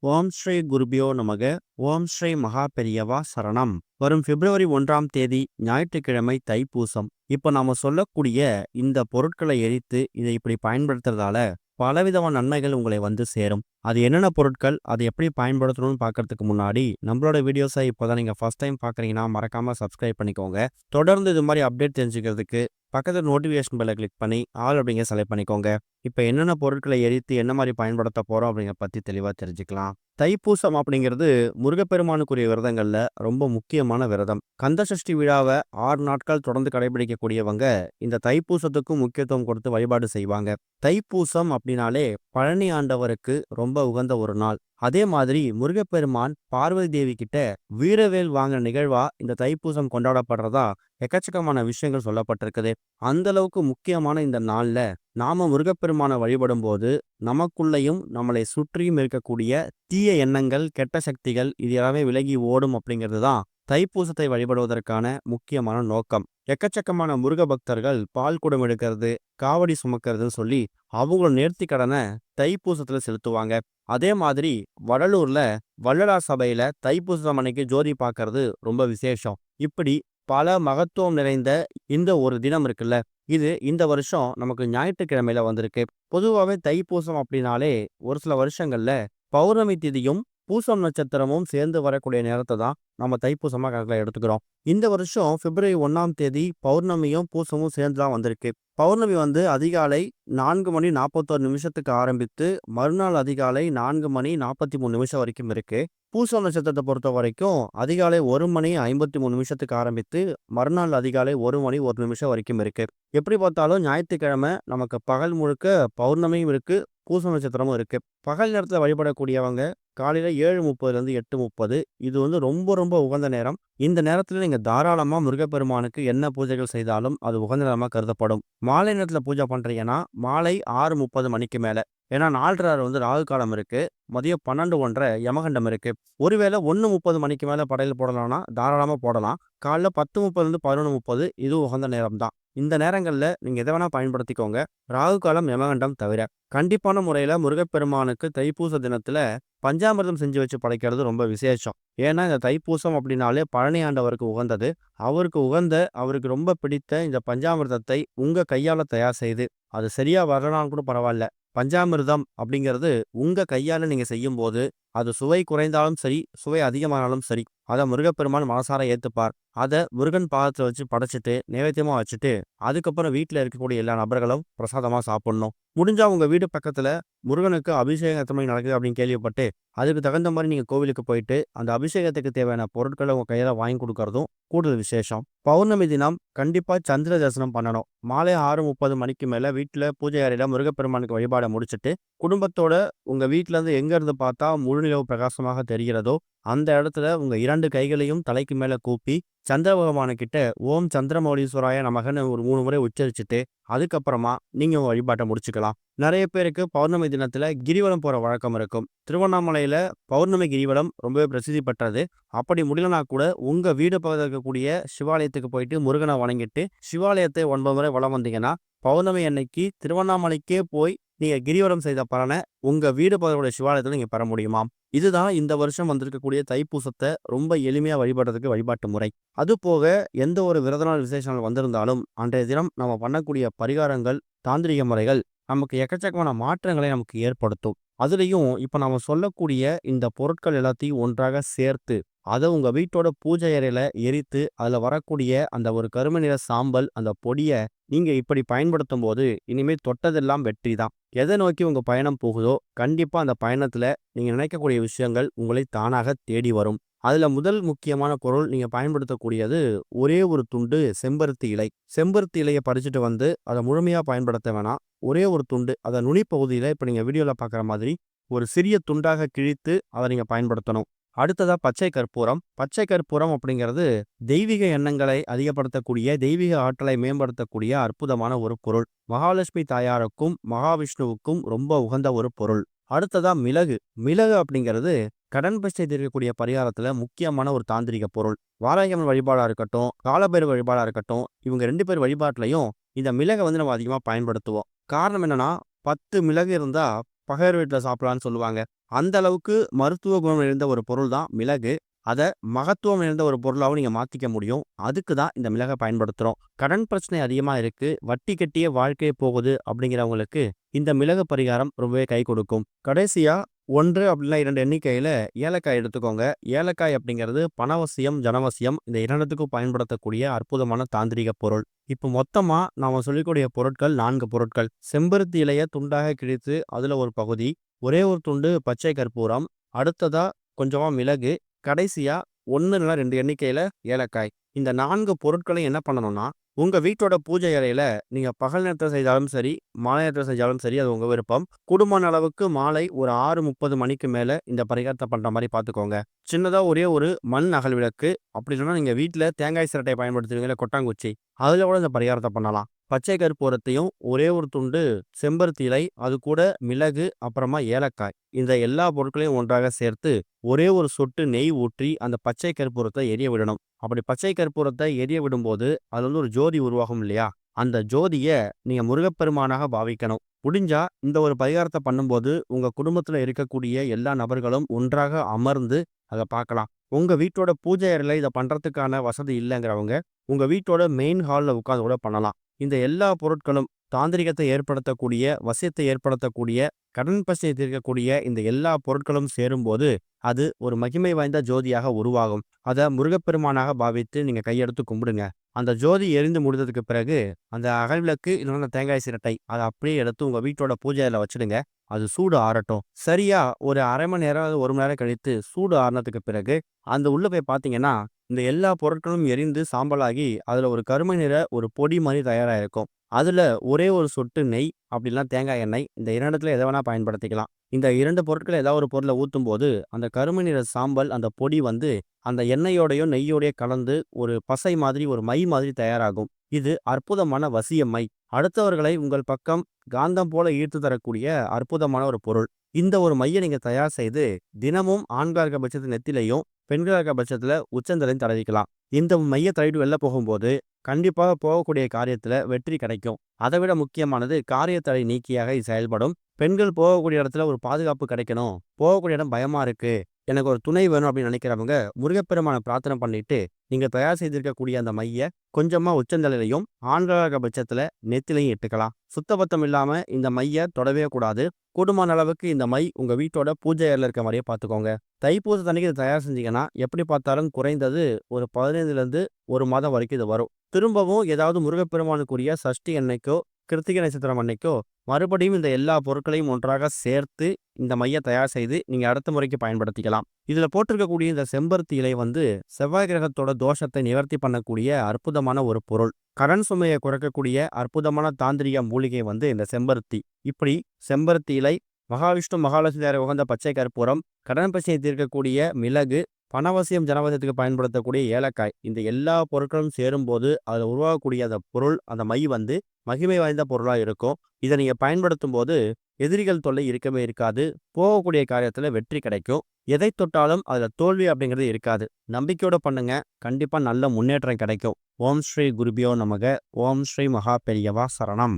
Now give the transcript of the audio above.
ஓம் ஸ்ரீ குருபியோ நமக. ஓம் ஸ்ரீ மகா பெரியவா சரணம். வரும் பிப்ரவரி 1ஆம் தேதி ஞாயிற்றுக்கிழமை தைப்பூசம். இப்போ நாம சொல்லக்கூடிய இந்த பொருட்களை எரித்து இதை இப்படி பயன்படுத்துறதால பலவிதமான நன்மைகள் உங்களை வந்து சேரும். அது என்னென்ன பொருட்கள், அதை எப்படி பயன்படுத்தணும்னு பார்க்கறதுக்கு முன்னாடி நம்மளோட வீடியோஸை இப்போதான் நீங்க ஃபர்ஸ்ட் டைம் பார்க்குறீங்கன்னா மறக்காம சப்ஸ்கிரைப் பண்ணிக்கோங்க. தொடர்ந்து இது மாதிரி அப்டேட் தெரிஞ்சுக்கிறதுக்கு பக்கத்தில் நோட்டிஃபிகேஷன் பெல்லை கிளிக் பண்ணி ஆல் அப்படிங்க செலக்ட் பண்ணிக்கோங்க. இப்போ என்னென்ன பொருட்களை எரித்து என்ன மாதிரி பயன்படுத்த போறோம் அப்படிங்கிற பற்றி தெளிவாக தெரிஞ்சுக்கலாம். தைப்பூசம் அப்படிங்கிறது முருகப்பெருமானுக்குரிய விரதங்கள்ல ரொம்ப முக்கியமான விரதம். கந்தசஷ்டி விழாவை 6 நாட்கள் தொடர்ந்து கடைபிடிக்கக்கூடியவங்க இந்த தைப்பூசத்துக்கும் முக்கியத்துவம் கொடுத்து வழிபாடு செய்வாங்க. தைப்பூசம் அப்படின்னாலே பழனி ஆண்டவருக்கு ரொம்ப உகந்த ஒரு நாள். அதே மாதிரி முருகப்பெருமான் பார்வதி தேவி கிட்ட வீரவேல் வாங்கின நிகழ்வா இந்த தைப்பூசம் கொண்டாடப்படுறதா எக்கச்சக்கமான விஷயங்கள் சொல்லப்பட்டிருக்குது. அந்த அளவுக்கு முக்கியமான இந்த நாள்ல நாம முருகப்பெருமானை வழிபடும் போது நமக்குள்ளேயும் நம்மளை சுற்றியும் இருக்கக்கூடிய தீய எண்ணங்கள், கெட்ட சக்திகள் இது எல்லாமே விலகி ஓடும் அப்படிங்கிறது தான் தைப்பூசத்தை வழிபடுவதற்கான முக்கியமான நோக்கம். எக்கச்சக்கமான முருக பக்தர்கள் பால் குடம் எடுக்கிறது, காவடி சுமக்கிறதுன்னு சொல்லி அவங்களோட நேர்த்தி கடனை தைப்பூசத்துல செலுத்துவாங்க. அதே மாதிரி வடலூர்ல வள்ளலார் சபையில தைப்பூசம் அன்னைக்கு ஜோதி பார்க்கறது ரொம்ப விசேஷம். இப்படி பல மகத்துவம் நிறைந்த இந்த ஒரு தினம் இருக்குல்ல, இது இந்த வருஷம் நமக்கு ஞாயிற்றுக்கிழமையில வந்திருக்கு. பொதுவாகவே தைப்பூசம் அப்படின்னாலே ஒரு சில வருஷங்கள்ல பௌர்ணமி திதியும் பூசம் நட்சத்திரமும் சேர்ந்து வரக்கூடிய நேரத்தை தான் நம்ம தைப்பூசமா கணக்கில் எடுத்துக்கிறோம். இந்த வருஷம் பிப்ரவரி 1ஆம் தேதி பௌர்ணமியும் பூசமும் சேர்ந்து தான் வந்திருக்கு. பௌர்ணமி வந்து அதிகாலை 4:41 ஆரம்பித்து மறுநாள் அதிகாலை 4:43 வரைக்கும் இருக்கு. பூசம் நட்சத்திரத்தை பொறுத்த வரைக்கும் அதிகாலை 1:53 ஆரம்பித்து மறுநாள் அதிகாலை 1:01 வரைக்கும் இருக்கு. எப்படி பார்த்தாலும் ஞாயிற்றுக்கிழமை நமக்கு பகல் முழுக்க பௌர்ணமியும் இருக்கு, பூச நட்சத்திரமும் இருக்கு. பகல் நேரத்தில் வழிபடக்கூடியவங்க காலையில 7:30 8:30 இது வந்து ரொம்ப ரொம்ப உகந்த நேரம். இந்த நேரத்துல நீங்க தாராளமா முருகப்பெருமானுக்கு என்ன பூஜைகள் செய்தாலும் அது உகந்த நேரமா கருதப்படும். மாலை நேரத்துல பூஜை பண்றீங்கன்னா மாலை 6:30 மணிக்கு மேல. ஏன்னா 4:30 வந்து ராகு காலம் இருக்கு. மதியம் 12 1:30 யமகண்டம் இருக்கு. ஒருவேளை 1:30 மணிக்கு மேல படையல் போடலாம்னா தாராளமா போடலாம். காலைல 10:30 11:30 இது உகந்த நேரம் தான். இந்த நேரங்கள்ல நீங்க எதை வேணா பயன்படுத்திக்கோங்க. ராகு காலம், யமகண்டம் தவிர. கண்டிப்பான முறையில முருகப்பெருமானுக்கு தைப்பூச தினத்துல பஞ்சாமிர்தம் செஞ்சு வச்சு படைக்கிறது ரொம்ப விசேஷம். ஏன்னா இந்த தைப்பூசம் அப்படின்னாலே பழனி ஆண்டவருக்கு உகந்தது. அவருக்கு ரொம்ப பிடித்த இந்த பஞ்சாமிர்தத்தை உங்க கையால தயார் செய்து அது சரியா வரலான்னு கூட பரவாயில்ல. பஞ்சாமிர்தம் அப்படிங்கிறது உங்க கையால நீங்க செய்யும் போது அது சுவை குறைந்தாலும் சரி, சுவை அதிகமானாலும் சரி, அதை முருகப்பெருமான் மனசார ஏத்துப்பார். அதை முருகன் பாதத்துல வச்சு படைச்சிட்டு நைவேத்தியமா வச்சுட்டு அதுக்கப்புறம் வீட்டில் இருக்கக்கூடிய எல்லா நபர்களும் பிரசாதமா சாப்பிடணும். முடிஞ்சா உங்க வீடு பக்கத்துல முருகனுக்கு அபிஷேகம் எத்தனை மணி நடக்குது அப்படின்னு கேள்விப்பட்டு அதுக்கு தகுந்த மாதிரி நீங்க கோவிலுக்கு போயிட்டு அந்த அபிஷேகத்துக்கு தேவையான பொருட்களை உங்க கையில வாங்கி கொடுக்கறதும் கூடுதல் விசேஷம். பௌர்ணமி தினம் கண்டிப்பா சந்திர தரிசனம் பண்ணணும். மாலை 6:30 மேல வீட்டுல பூஜை அறையில முருகப்பெருமானுக்கு வழிபாடை முடிச்சுட்டு குடும்பத்தோட உங்க வீட்டுல இருந்து எங்க இருந்து பார்த்தா முழுநிலவு பிரகாசமாக தெரிகிறதோ அந்த இடத்துல உங்க 2 கைகளையும் தலைக்கு மேல கூப்பி சந்திர பகவானு கிட்ட ஓம் சந்திரமௌலீஸ்வராய நமகன்னு ஒரு 3 முறை உச்சரிச்சுட்டு அதுக்கப்புறமா நீங்க உங்க வழிபாட்டை முடிச்சுக்கலாம். நிறைய பேருக்கு பௌர்ணமி தினத்துல கிரிவலம் போற வழக்கம் இருக்கும். திருவண்ணாமலையில பௌர்ணமி கிரிவலம் ரொம்பவே பிரசித்தி பெற்றது. அப்படி முடியலனா கூட உங்க வீடு பக்கத்தில் இருக்கக்கூடிய சிவாலயத்துக்கு போயிட்டு முருகனை வணங்கிட்டு சிவாலயத்தை 9 முறை வலம் வந்தீங்கன்னா பௌர்ணமி அன்னைக்கு திருவண்ணாமலைக்கே போய் நீங்க கிரிவலம் செய்த பலனை உங்க வீடு பக்கத்துடைய சிவாலயத்துல நீங்க பெற முடியுமாம். இதுதான் இந்த வருஷம் வந்திருக்கக்கூடிய தைப்பூசத்தை ரொம்ப எளிமையா வழிபடுறதுக்கு வழிபாட்டு முறை. அது போக எந்த ஒரு விரத நாள் விசேஷங்கள் வந்திருந்தாலும் அன்றைய தினம் நம்ம பண்ணக்கூடிய பரிகாரங்கள், தாந்திரிக முறைகள் நமக்கு எக்கச்சக்கமான மாற்றங்களை நமக்கு ஏற்படுத்தும். அதுலேயும் இப்போ நம்ம சொல்லக்கூடிய இந்த பொருட்கள் எல்லாத்தையும் ஒன்றாக சேர்த்து அதை உங்க வீட்டோட பூஜை அறையில எரித்து அதில் வரக்கூடிய அந்த ஒரு கருமை நிற சாம்பல் அந்த பொடியை நீங்க இப்படி பயன்படுத்தும் போது இனிமேல் தொட்டதெல்லாம் வெற்றி தான். எதை நோக்கி உங்க பயணம் போகுதோ கண்டிப்பா அந்த பயணத்துல நீங்க நினைக்கக்கூடிய விஷயங்கள் உங்களை தானாக தேடி வரும். அதுல முதல் முக்கியமான பொருள் நீங்க பயன்படுத்தக்கூடியது ஒரே ஒரு துண்டு செம்பருத்தி இலை. செம்பருத்தி இலையை பறிச்சுட்டு வந்து அதை முழுமையா பயன்படுத்த வேணாம். ஒரே ஒரு துண்டு அதை நுனிப்பகுதியில இப்ப நீங்க வீடியோல பாக்குற மாதிரி ஒரு சிறிய துண்டாக கிழித்து அதை நீங்க பயன்படுத்தணும். அடுத்ததா பச்சை கற்பூரம். பச்சை கற்பூரம் அப்படிங்கிறது தெய்வீக எண்ணங்களை அதிகப்படுத்தக்கூடிய, தெய்வீக ஆற்றலை மேம்படுத்தக்கூடிய அற்புதமான ஒரு பொருள். மகாலட்சுமி தாயாருக்கும் மகாவிஷ்ணுவுக்கும் ரொம்ப உகந்த ஒரு பொருள். அடுத்ததா மிளகு. மிளகு அப்படிங்கிறது கடன் பிரச்சனை தீர்க்கக்கூடிய பரிகாரத்துல முக்கியமான ஒரு தாந்திரிக பொருள். வாராகியம்மன் வழிபாடா இருக்கட்டும், காலபைரவர் வழிபாடா இருக்கட்டும், இவங்க 2 பேர் வழிபாட்டிலையும் இந்த மிளகை வந்து நம்ம அதிகமா பயன்படுத்துவோம். காரணம் என்னன்னா 10 மிளகு இருந்தா பகைவர் வீட்ல சாப்பிடலான்னு சொல்லுவாங்க. அந்த அளவுக்கு மருத்துவ குணம் நிறைந்த ஒரு பொருள் தான் மிளகு. அத மகத்துவம் நிறைந்த ஒரு பொருளாவும் நீங்க மாத்திக்க முடியும். அதுக்கு தான் இந்த மிளக பயன்படுத்துறோம். கடன் பிரச்சனை அதிகமா இருக்கு, வட்டி கட்டிய வாழ்க்கை போகுது அப்படிங்கிறவங்களுக்கு இந்த மிளகு பரிகாரம் ரொம்பவே கை கொடுக்கும். கடைசியா 1 அப்படின்னா 2 எண்ணிக்கையில ஏலக்காய் எடுத்துக்கோங்க. ஏலக்காய் அப்படிங்கிறது பணவசியம், ஜனவசியம் இந்த 2த்துக்கும் பயன்படுத்தக்கூடிய அற்புதமான தாந்திரீக பொருள். இப்போ மொத்தமா நாம சொல்லக்கூடிய பொருட்கள் 4 பொருட்கள். செம்பருத்தி இலைய துண்டாக கிழித்து அதுல ஒரு பகுதி, ஒரே ஒரு துண்டு பச்சை கற்பூரம், அடுத்ததா கொஞ்சமா மிளகு, கடைசியா 1 இல்லனா 2 எண்ணிக்கையில ஏலக்காய். இந்த 4 பொருட்களையும் என்ன பண்ணணும்னா, உங்க வீட்டோட பூஜை அறையில நீங்க பகல் நேரத்துல செஞ்சாலும் சரி, மாலை நேரத்துல செஞ்சாலும் சரி, அது உங்க விருப்பம். கூடுமான அளவுக்கு மாலை ஒரு 6:30 மணிக்கு மேல இந்த பரிகாரத்த பண்ற மாரி பார்த்துக்கோங்க. சின்னதா ஒரே ஒரு மண் அகல் விளக்கு, அப்படி இல்லன்னா நீங்க வீட்ல தேங்காய் சிரட்டைய பயன்படுத்துவீங்கல்ல கொட்டாங்குச்சி, அதுல கூட இந்த பரிகாரத்த பண்ணலாம். பச்சை கற்பூரத்தையும், ஒரே ஒரு துண்டு செம்பருத்தி இலை, அது கூட மிளகு, அப்புறமா ஏலக்காய். இந்த எல்லா பொருட்களையும் ஒன்றாக சேர்த்து, ஒரே ஒரு சொட்டு நெய் ஊற்றி அந்த பச்சை கற்பூரத்த எரிய விடணும். அப்படி பச்சை கற்பூரத்த எரிய விடும்போது, அதுல ஒரு ஜோதி உருவாகும் இல்லையா? அந்த ஜோதிய நீங்க முருகப்பெருமானாக பாவிக்கணும். முடிஞ்சா இந்த ஒரு பரிகாரத்த பண்ணும்போது, உங்க குடும்பத்துல இருக்கக்கூடிய எல்லா நபர்களும் ஒன்றாக அமர்ந்து அத பார்க்கலாம். உங்க வீட்டோட பூஜை அறையில இத பண்றதுக்கான வசதி இல்லங்கிறவங்க, உங்க வீட்டோட மெயின் ஹால்ல உட்கார்ந்து கூட பண்ணலாம். இந்த எல்லா பொருட்களும் தாந்திரிகத்தை ஏற்படுத்தக்கூடிய, வசியத்தை ஏற்படுத்தக்கூடிய, கடன் பிரச்சனையை தீர்க்கக்கூடிய இந்த எல்லா பொருட்களும் சேரும்போது, அது ஒரு மகிமை வாய்ந்த ஜோதியாக உருவாகும். அத முருகப்பெருமானாக பாவித்து நீங்க கையெடுத்து கும்பிடுங்க. அந்த ஜோதி எரிந்து முடிந்ததுக்கு பிறகு, அந்த அகல் விளக்கு இல்லன்னா தேங்காய் சிரட்டை அத அப்படியே எடுத்து உங்க வீட்டோட பூஜை அறையில வச்சுடுங்க. அது சூடு ஆறட்டும். சரியா ஒரு 1/2 மணி நேரம், 1 மணி நேரம் கழித்து சூடு ஆறுனதுக்கு பிறகு, அந்த உள்ள போய் பார்த்தீங்கன்னா, இந்த எல்லா பொருட்களும் எரிந்து சாம்பலாகி, அதுல ஒரு கருமை நிற ஒரு பொடி மாரி தயாராயிருக்கும். அதுல ஒரே ஒரு சொட்டு நெய், அப்படி இல்லனா தேங்காய் எண்ணெய், இந்த 2த்துல எத வேணா பயன்படுத்திக்கலாம். இந்த 2 பொருட்கள ஏதாவது ஒரு பொருள்ல ஊத்தும்போது, அந்த கருமை நிற சாம்பல், அந்த பொடி வந்து அந்த எண்ணெயோடையும், நெய்யோடையும் கலந்து ஒரு பசை மாதிரி, ஒரு மை மாதிரி தயாராகும். இது அற்புதமான வசிய மை. அடுத்தவர்களை உங்கள் பக்கம் காந்தம் போல ஈர்த்து தரக்கூடிய அற்புதமான ஒரு பொருள். இந்த ஒரு மைய நீங்க தயார் செய்து, தினமும் ஆண்களா இருக்க பட்சத்துல நெத்திலையும், பெண்களா இருக்க பட்சத்துல உச்சந்தலையும் தடவிக்கலாம். இந்த மைய தடவிட்டு வெளில போகும்போது, கண்டிப்பா போகக்கூடிய காரியத்துல வெற்றி கிடைக்கும். அதைவிட முக்கியமானது காரிய தடை நீக்கியாக இது செயல்படும். பெண்கள் போகக்கூடிய இடத்துல ஒரு பாதுகாப்பு கிடைக்கணும். போகக்கூடிய இடம் பயமா இருக்கு. எனக்கு ஒரு துணை வேணும் அப்படின்னு நினைக்கிறவங்க, முருகப்பெருமான பிரார்த்தனை பண்ணிட்டு, நீங்க தயார் செய்திருக்கக்கூடிய அந்த மைய கொஞ்சமா உச்சந்தலையிலயும், ஆண்களா இருக்க பட்சத்துல நெத்திலையும் இட்டுக்கலாம். சுத்தபத்தம் இல்லாம இந்த மைய தொடவே கூடாது. கூடுமான அளவுக்கு இந்த மை உங்க வீட்டோட பூஜை அறையில இருக்க மாரியே பார்த்துக்கோங்க. தைப்பூசத்தன்னைக்கு இத தயார் செஞ்சீங்கன்னா, எப்படி பார்த்தாலும் குறைந்தது ஒரு 15லேருந்து 1 மாதம் வரைக்கும் இது வரும். திரும்பவும் ஏதாவது முருகப்பெருமானுக்குரிய சஷ்டி அன்னைக்கோ, கிருத்திகை நட்சத்திரம் அன்னைக்கோ, மறுபடியும் இந்த எல்லா பொருட்களையும் ஒன்றாக சேர்த்து, இந்த மைய தயார் செய்து நீங்க அடுத்த முறைக்கு பயன்படுத்திக்கலாம். இதுல போட்டிருக்கக்கூடிய இந்த செம்பருத்தி இலை வந்து, செவ்வாய் கிரகத்தோட தோஷத்தை நிவர்த்தி பண்ணக்கூடிய அற்புதமான ஒரு பொருள். கடன் சுமைய குறைக்கக்கூடிய அற்புதமான தாந்திரிக மூலிகை வந்து இந்த செம்பருத்தி. இப்படி செம்பருத்தி இலை, மகாவிஷ்ணு, மகாலட்சுமி தேரை உகந்த பச்சை கற்பூரம், கடன் பிரச்சனையை தீர்க்கக்கூடிய மிளகு, பணவசியம், ஜனவசியத்துக்கு பயன்படுத்தக்கூடிய ஏலக்காய். இந்த எல்லா பொருட்களும் சேரும்போது, அதுல உருவாகக்கூடிய அந்த பொருள், அந்த மை வந்து மகிமை வாய்ந்த பொருளா இருக்கும். இத நீங்க பயன்படுத்தும்போது, எதிரிகள் தொல்லை இருக்கவே இருக்காது. போகக்கூடிய காரியத்துல வெற்றி கிடைக்கும். எதை தொட்டாலும் அதுல தோல்வி அப்படிங்கிறது இருக்காது. நம்பிக்கையோட பண்ணுங்க. கண்டிப்பா நல்ல முன்னேற்றம் கிடைக்கும். ஓம் ஸ்ரீ குருபியோ நமக. ஓம் ஸ்ரீ மகா பெரியவா சரணம்.